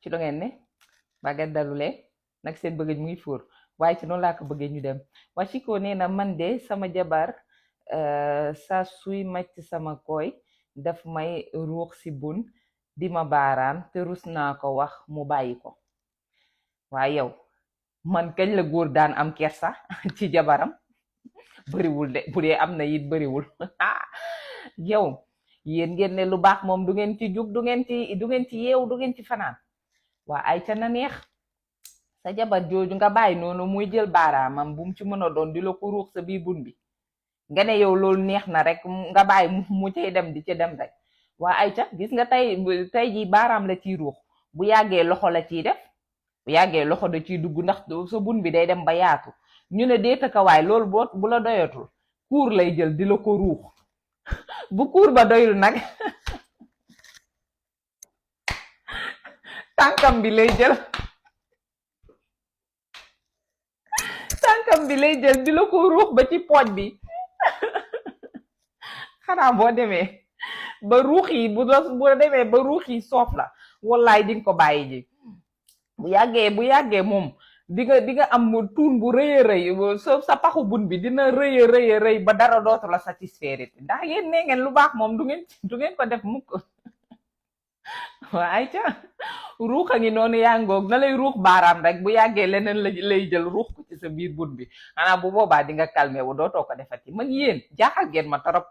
ci lo ngeen ne ba ngeen dalulee nag seen bëggëj mu ngi fóor waaye ci noonu laa ko bëggee ñu dem waa Chico nee na man de sama jabar saa suy màcc sama koy daf may ruux si bun di ma baaraan te rus naa ko wax mu bàyyi ko waaye yow man kañ la góor daan am kersa ci jabaram bëriwul de bu dee am na it bëriwul yow yéen ngeen ne lu baax moom du ngeen ci jug du ngeen ci yeew du ngeen ci fanaan waa ay ca na neex sa jabar jooju nga bàyyi noonu muy jël baaraamam bu mu ci mën a doon di la ko ruux sa biir bun bi nga ne yow loolu neex na rek nga bàyyi mu cay dem di ci dem rek waa ay ca gis nga tey ji baaraam la ciy ruux bu yàggee loxo la ciy def bu yàggee loxo da ciy dugg ndax sa bun bi day dem ba yaatu ñu ne déetakawaay loolu bu la doyatul kuur lay jël di la ko ruux bu kuur ba doyul nag tànkam bi lay jël tànkam bi lay jël di la ko ruux ba ci pooj bi xanaa boo demee ba ruux yi bu demee ba ruux yi soof la wallaay di nga ko bàyyi ji bu yàggee moom di nga am tuun bu rëy a rëy sa paxu bun bi dina rëy a rëy ba dara dootu la satisfaire ndax yéen nee ngeen lu baax moom du ngeen ko def mukk waa ay ca ruux a ngi noonu yaa ngoog na lay ruux baaraam rek bu yàggee leneen lay jël ruux ko ci sa biir bun bi xanaa bu boobaa di nga calmé wu dootoo ko defati man yéen jaaxal ngeen ma torop